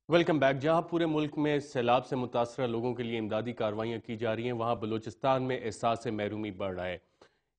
Welcome back. جہاں پورے ملک میں سیلاب سے متاثرہ لوگوں کے لیے امدادی کارروائیاں کی جا رہی ہیں، وہاں بلوچستان میں احساس محرومی بڑھ رہا ہے۔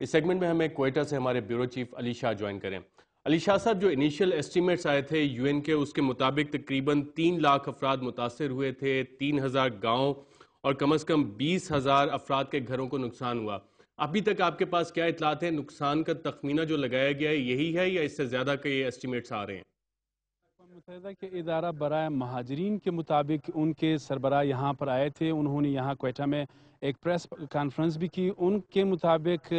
اس سیگمنٹ میں ہمیں کوئٹہ سے ہمارے bureau chief Ali Shah join کریں۔ علی شاہ صاحب، جو انیشل اسٹیمیٹس آئے تھے یو این کے، اس کے مطابق تقریباً 3 لاکھ افراد متاثر ہوئے تھے، 3000 گاؤں اور کم از کم 20,000 افراد کے گھروں کو نقصان ہوا۔ ابھی تک آپ کے پاس کیا اطلاعات ہیں؟ نقصان کا تخمینہ جو لگایا گیا ہے یہی ہے یا اس سے زیادہ کے اسٹیمیٹس آ رہے ہیں؟ اقوام متحدہ کے ادارہ برائے مہاجرین کے مطابق ان کے سربراہ یہاں پر آئے تھے، انہوں نے یہاں کوئٹہ میں ایک پریس کانفرنس بھی کی۔ ان کے مطابق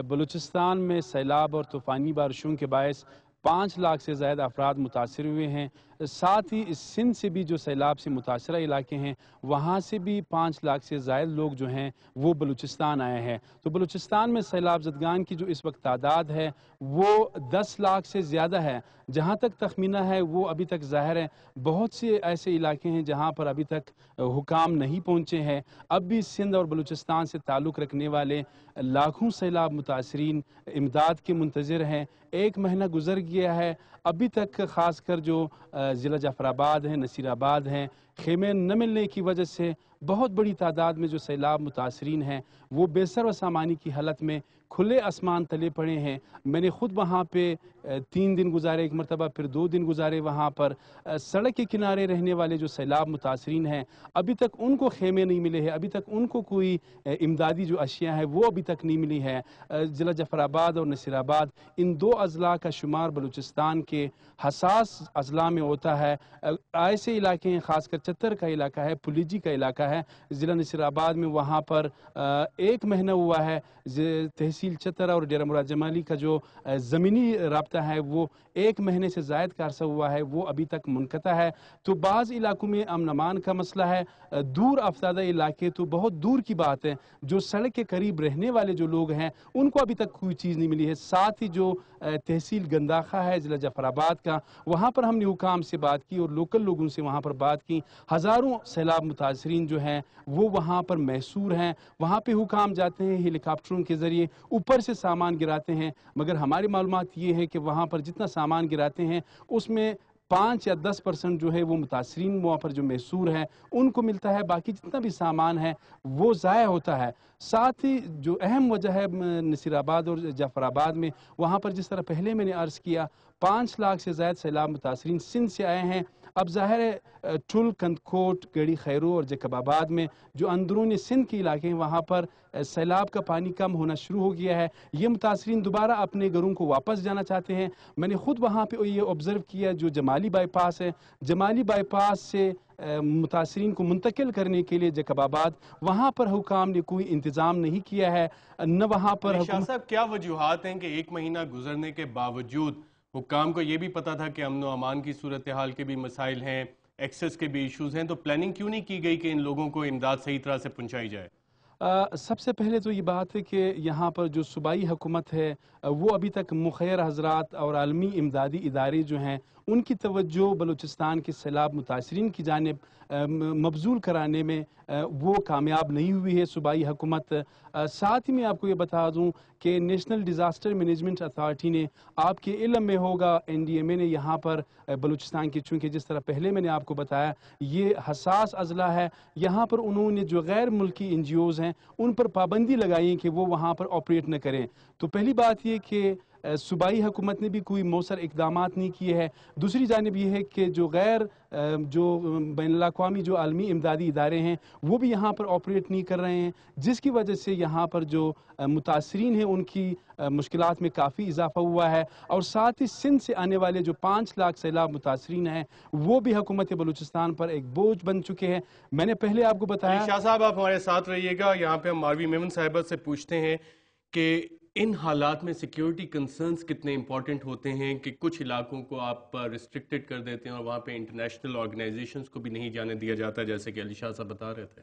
بلوچستان میں سیلاب اور طوفانی بارشوں کے باعث 5 لاکھ سے زائد افراد متاثر ہوئے ہیں۔ ساتھ ہی سندھ سے بھی جو سیلاب سے متاثرہ علاقے ہیں وہاں سے بھی 5 لاکھ سے زائد لوگ جو ہیں وہ بلوچستان آئے ہیں۔ تو بلوچستان میں سیلاب زدگان کی جو اس وقت تعداد ہے وہ 10 لاکھ سے زیادہ ہے۔ جہاں تک تخمینہ ہے وہ ابھی تک ظاہر ہے بہت سے ایسے علاقے ہیں جہاں پر ابھی تک حکام نہیں پہنچے ہیں۔ اب بھی سندھ اور بلوچستان سے تعلق رکھنے والے لاکھوں سیلاب متاثرین امداد کے منتظر ہیں۔ 1 مہینہ گزر گیا ہے، ابھی تک خاص کر جو ضلع جعفر آباد ہیں، نصیر آباد ہیں، خیمے نہ ملنے کی وجہ سے بہت بڑی تعداد میں جو سیلاب متاثرین ہیں وہ بے سر و سامانی کی حالت میں کھلے آسمان تلے پڑے ہیں۔ میں نے خود وہاں پہ 3 دن گزارے، ایک مرتبہ پھر 2 دن گزارے وہاں پر۔ سڑک کے کنارے رہنے والے جو سیلاب متاثرین ہیں ابھی تک ان کو خیمے نہیں ملے ہیں، ابھی تک ان کو کوئی امدادی جو اشیاء ہے وہ ابھی تک نہیں ملی ہے۔ ضلع جعفر آباد اور نصیر آباد، ان 2 اضلاع کا شمار بلوچستان کے حساس اضلاع میں ہوتا ہے۔ ایسے علاقے ہیں، خاص کر چتر کا علاقہ ہے، پولیجی کا علاقہ ہے ضلع نصیر آباد میں، وہاں پر 1 مہینہ ہوا ہے۔ تحصیل چتر اور ڈیرہ مراد جمالی کا جو زمینی رابطہ ہے وہ 1 مہینے سے زائد کا عرصہ ہوا ہے، وہ ابھی تک منقطع ہے۔ تو بعض علاقوں میں امن امان کا مسئلہ ہے، دور افتادہ علاقے تو بہت دور کی بات ہے، جو سڑک کے قریب رہنے والے جو لوگ ہیں ان کو ابھی تک کوئی چیز نہیں ملی ہے۔ ساتھ ہی جو تحصیل گنداخہ ہے ضلع جعفر آباد کا، وہاں پر ہم نے حکام سے بات کی اور لوکل لوگوں سے وہاں پر بات کی۔ ہزاروں سیلاب متاثرین جو ہیں وہ وہاں پر محصور ہیں، وہاں پہ حکام جاتے ہیں ہیلی کاپٹروں کے ذریعے، اوپر سے سامان گراتے ہیں، مگر ہماری معلومات یہ ہے کہ وہاں پر جتنا سامان گراتے ہیں اس میں 5 یا 10% جو ہے وہ متاثرین وہاں پر جو محصور ہیں ان کو ملتا ہے، باقی جتنا بھی سامان ہے وہ ضائع ہوتا ہے۔ ساتھ ہی جو اہم وجہ ہے نصیر آباد اور جعفر آباد میں، وہاں پر جس طرح پہلے میں نے عرض کیا 5 لاکھ سے زائد سیلاب متاثرین سندھ سے آئے ہیں۔ اب ظاہر ہے ٹھل، کندکوٹ، گڑی خیرو اور جیکب آباد میں جو اندرونی سندھ کے علاقے ہیں وہاں پر سیلاب کا پانی کم ہونا شروع ہو گیا ہے۔ یہ متاثرین دوبارہ اپنے گھروں کو واپس جانا چاہتے ہیں۔ میں نے خود وہاں پہ یہ آبزرو کیا، جو جمالی بائی پاس ہے، جمالی بائی پاس سے متاثرین کو منتقل کرنے کے لیے جیکب آباد، وہاں پر حکام نے کوئی انتظام نہیں کیا ہے، نہ وہاں پر شاہ صاحب، کیا وجوہات ہیں کہ 1 مہینہ گزرنے کے باوجود حکام کو یہ بھی پتا تھا کہ امن و امان کی صورتحال کے بھی مسائل ہیں، ایکسس کے بھی ایشوز ہیں، تو پلاننگ کیوں نہیں کی گئی کہ ان لوگوں کو امداد صحیح طرح سے پہنچائی جائے؟ سب سے پہلے تو یہ بات ہے کہ یہاں پر جو صوبائی حکومت ہے وہ ابھی تک مخیر حضرات اور عالمی امدادی ادارے جو ہیں ان کی توجہ بلوچستان کے سیلاب متاثرین کی جانب مبذول کرانے میں وہ کامیاب نہیں ہوئی ہے صوبائی حکومت۔ ساتھ ہی میں آپ کو یہ بتا دوں کہ نیشنل ڈیزاسٹر مینجمنٹ اتھارٹی نے، آپ کے علم میں ہوگا، NDMA نے یہاں پر بلوچستان کی، چونکہ جس طرح پہلے میں نے آپ کو بتایا یہ حساس اضلاع ہے، یہاں پر انہوں نے جو غیر ملکی NGOs ہیں ان پر پابندی لگائی کہ وہ وہاں پر آپریٹ نہ کریں۔ تو پہلی بات یہ کہ صوبائی حکومت نے بھی کوئی مؤثر اقدامات نہیں کیے ہیں۔ دوسری جانب یہ ہے کہ جو بین الاقوامی جو عالمی امدادی ادارے ہیں وہ بھی یہاں پر آپریٹ نہیں کر رہے ہیں، جس کی وجہ سے یہاں پر جو متاثرین ہیں ان کی مشکلات میں کافی اضافہ ہوا ہے۔ اور ساتھ ہی سندھ سے آنے والے جو 5 لاکھ سیلاب متاثرین ہیں وہ بھی حکومت بلوچستان پر ایک بوجھ بن چکے ہیں۔ میں نے پہلے آپ کو بتایا۔ شاہ صاحب، آپ ہمارے ساتھ رہیے گا، یہاں پہ ہم ماروی میمن صاحبہ سے پوچھتے ہیں کہ ان حالات میں سیکیورٹی کنسرنز کتنے امپورٹنٹ ہوتے ہیں کہ کچھ علاقوں کو آپ ریسٹرکٹڈ کر دیتے ہیں اور وہاں پہ انٹرنیشنل آرگنائزیشنز کو بھی نہیں جانے دیا جاتا، جیسے کہ علی شاہ صاحب بتا رہے تھے۔